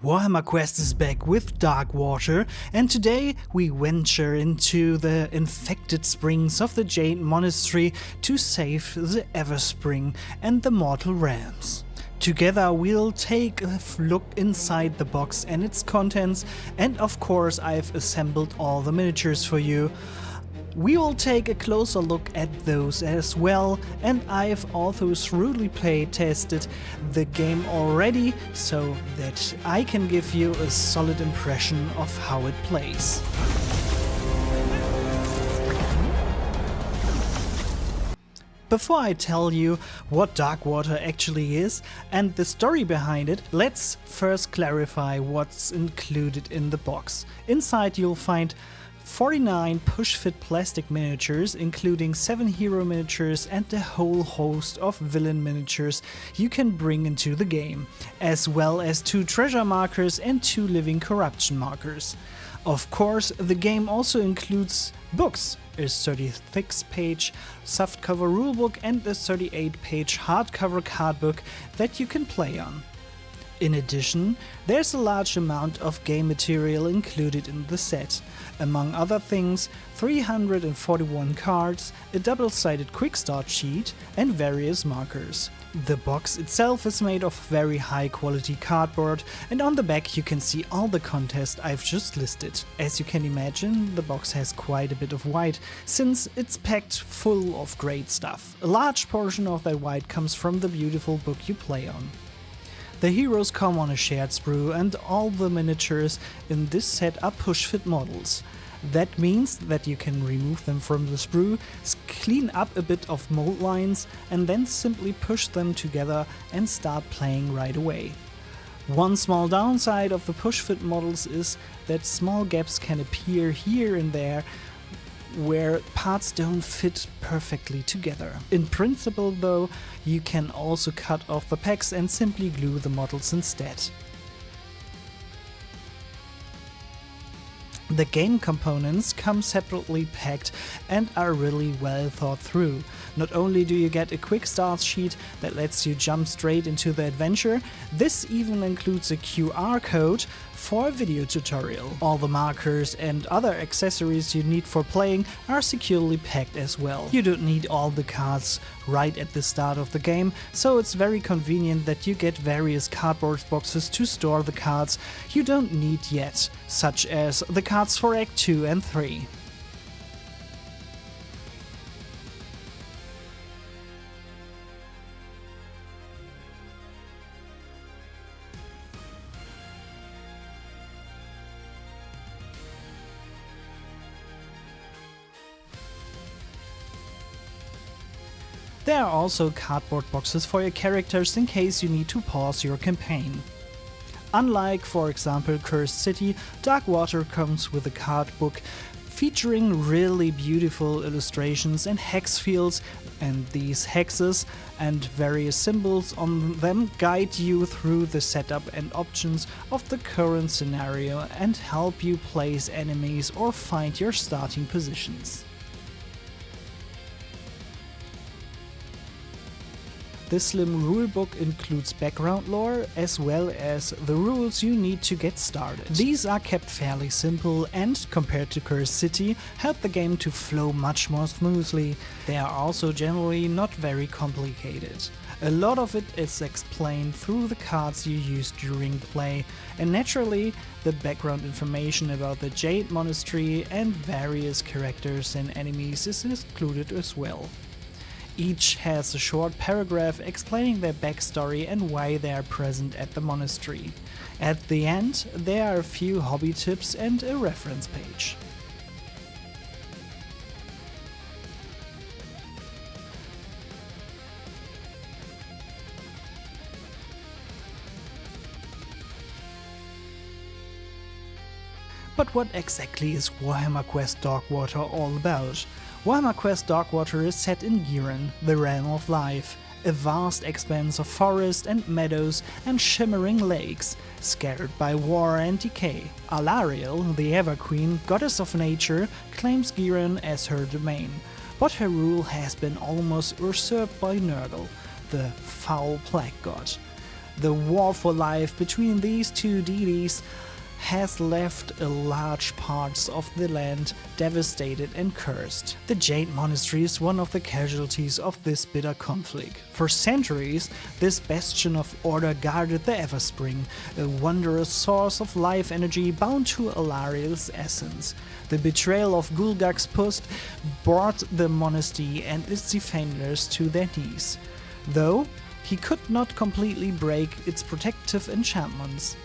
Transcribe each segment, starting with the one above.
Warhammer Quest is back with Darkwater, and today we venture into the infected springs of the Jade Monastery to save the Everspring and the mortal realms. Together we'll take a look inside the box and its contents, and of course I've assembled all the miniatures for you. We will take a closer look at those as well, and I've also thoroughly play tested the game already so that I can give you a solid impression of how it plays. Before I tell you what Darkwater actually is and the story behind it, let's first clarify what's included in the box. Inside you'll find 49 push-fit plastic miniatures, including 7 hero miniatures and a whole host of villain miniatures you can bring into the game, as well as 2 treasure markers and 2 living corruption markers. Of course, the game also includes books, a 36-page softcover rulebook and a 38-page hardcover cardbook that you can play on. In addition, there's a large amount of game material included in the set. Among other things, 341 cards, a double-sided quick start sheet and various markers. The box itself is made of very high quality cardboard, and on the back you can see all the content I've just listed. As you can imagine, the box has quite a bit of white, since it's packed full of great stuff. A large portion of that white comes from the beautiful book you play on. The heroes come on a shared sprue, and all the miniatures in this set are push-fit models. That means that you can remove them from the sprue, clean up a bit of mold lines, and then simply push them together and start playing right away. One small downside of the push-fit models is that small gaps can appear here and there, where parts don't fit perfectly together. In principle though, you can also cut off the packs and simply glue the models instead. The game components come separately packed and are really well thought through. Not only do you get a quick start sheet that lets you jump straight into the adventure, this even includes a QR code for a video tutorial. All the markers and other accessories you need for playing are securely packed as well. You don't need all the cards right at the start of the game, so it's very convenient that you get various cardboard boxes to store the cards you don't need yet, such as the cards for Act 2 and 3. There are also cardboard boxes for your characters in case you need to pause your campaign. Unlike, for example, Cursed City, Darkwater comes with a card book featuring really beautiful illustrations and hex fields, and these hexes and various symbols on them guide you through the setup and options of the current scenario and help you place enemies or find your starting positions. This slim rulebook includes background lore as well as the rules you need to get started. These are kept fairly simple and, compared to Cursed City, help the game to flow much more smoothly. They are also generally not very complicated. A lot of it is explained through the cards you use during play, and naturally the background information about the Jade Monastery and various characters and enemies is included as well. Each has a short paragraph explaining their backstory and why they are present at the monastery. At the end, there are a few hobby tips and a reference page. But what exactly is Warhammer Quest Darkwater all about? Warhammer Quest Darkwater is set in Giran, the realm of life, a vast expanse of forest and meadows and shimmering lakes, scattered by war and decay. Alariel, the Everqueen, goddess of nature, claims Giran as her domain, but her rule has been almost usurped by Nurgle, the foul plague god. The war for life between these two deities has left a large parts of the land devastated and cursed. The Jade Monastery is one of the casualties of this bitter conflict. For centuries, this bastion of order guarded the Everspring, a wondrous source of life energy bound to Alariel's essence. The betrayal of Gulgak's Pust brought the monastery and its defenders to their knees, though he could not completely break its protective enchantments.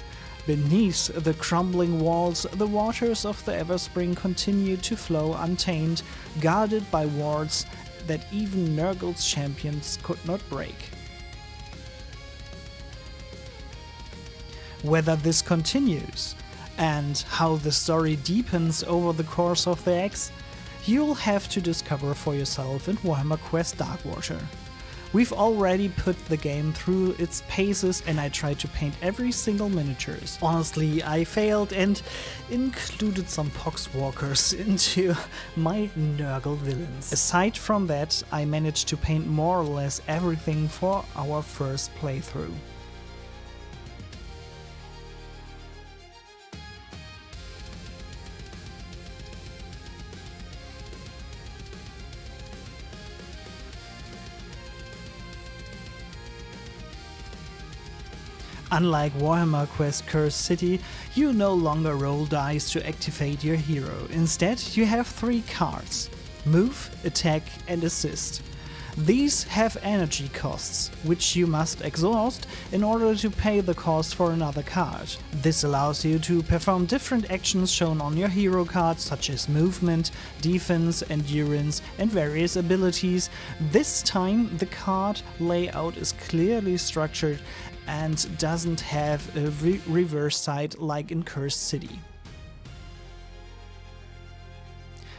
Beneath the crumbling walls, the waters of the Everspring continued to flow untamed, guarded by wards that even Nurgle's champions could not break. Whether this continues, and how the story deepens over the course of the acts, you'll have to discover for yourself in Warhammer Quest Darkwater. We've already put the game through its paces and I tried to paint every single miniatures. Honestly, I failed and included some poxwalkers into my Nurgle villains. Aside from that, I managed to paint more or less everything for our first playthrough. Unlike Warhammer Quest Cursed City, you no longer roll dice to activate your hero. Instead, you have 3 cards: Move, Attack and Assist. These have energy costs, which you must exhaust in order to pay the cost for another card. This allows you to perform different actions shown on your hero cards, such as movement, defense, endurance and various abilities. This time the card layout is clearly structured and doesn't have a reverse side like in Cursed City.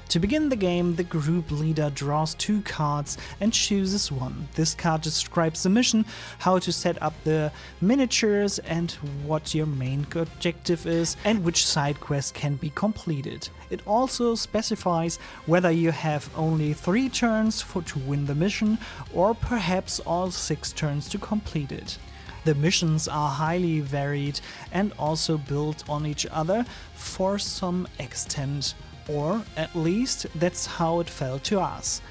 To begin the game, the group leader draws 2 cards and chooses one. This card describes the mission, how to set up the miniatures and what your main objective is and which side quest can be completed. It also specifies whether you have only 3 turns to win the mission or perhaps all 6 turns to complete it. The missions are highly varied and also built on each other for some extent, or at least that's how it felt to us.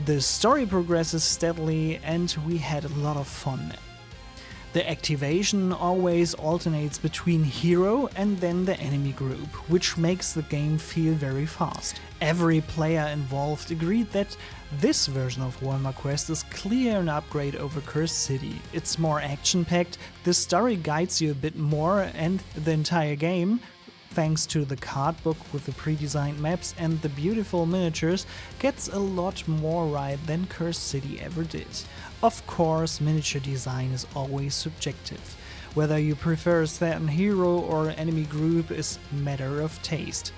The story progresses steadily and we had a lot of fun. The activation always alternates between hero and then the enemy group, which makes the game feel very fast. Every player involved agreed that this version of Warhammer Quest is clear an upgrade over Cursed City. It's more action-packed, the story guides you a bit more, and the entire game, thanks to the card book with the pre-designed maps and the beautiful miniatures, gets a lot more right than Cursed City ever did. Of course, miniature design is always subjective. Whether you prefer a certain hero or enemy group is a matter of taste.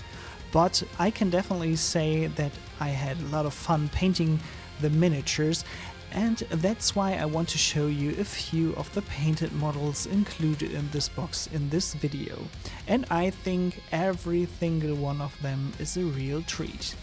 But I can definitely say that I had a lot of fun painting the miniatures, and that's why I want to show you a few of the painted models included in this box in this video. And I think every single one of them is a real treat.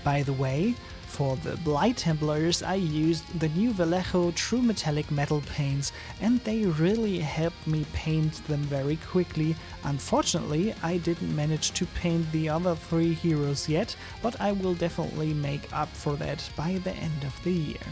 By the way, for the Blight Templars I used the new Vallejo True Metallic Metal paints and they really helped me paint them very quickly. Unfortunately, I didn't manage to paint the other 3 heroes yet, but I will definitely make up for that by the end of the year.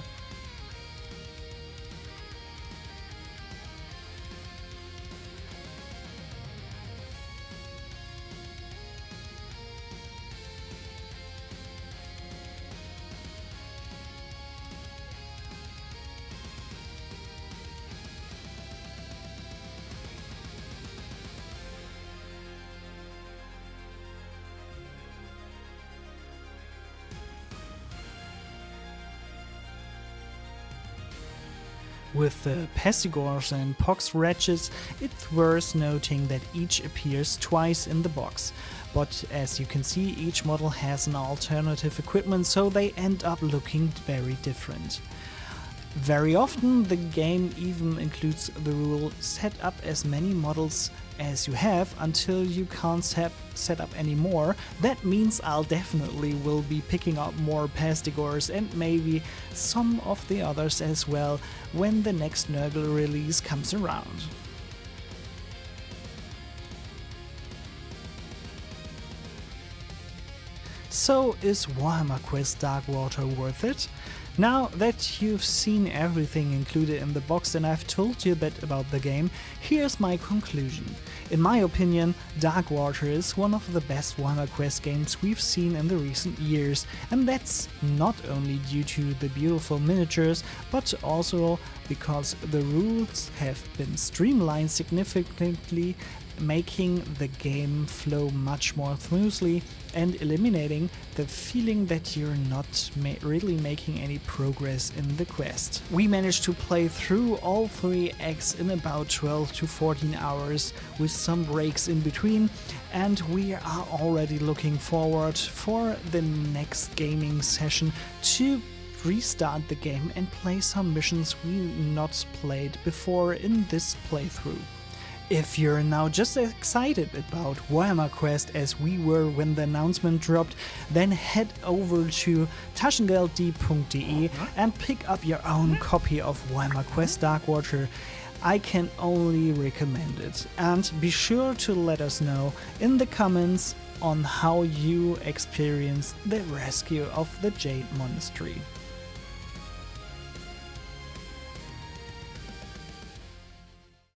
With the Pestigors and Pox Wretches, it's worth noting that each appears twice in the box, but as you can see, each model has an alternative equipment, so they end up looking very different. Very often the game even includes the rule set up as many models as you have until you can't set up any more. That means I'll definitely will be picking up more Pastigors and maybe some of the others as well when the next Nurgle release comes around. So is Warhammer Quest Darkwater worth it? Now that you've seen everything included in the box and I've told you a bit about the game, here's my conclusion. In my opinion, Darkwater is one of the best Warhammer Quest games we've seen in the recent years, and that's not only due to the beautiful miniatures, but also because the rules have been streamlined significantly, making the game flow much more smoothly and eliminating the feeling that you're not really making any progress in the quest. We managed to play through all 3 acts in about 12 to 14 hours with some breaks in between, and we are already looking forward for the next gaming session to restart the game and play some missions we not played before in this playthrough. If you're now just as excited about Warhammer Quest as we were when the announcement dropped, then head over to taschengeld.de and pick up your own copy of Warhammer Quest Darkwater. I can only recommend it, and be sure to let us know in the comments on how you experienced the rescue of the Jade Monastery.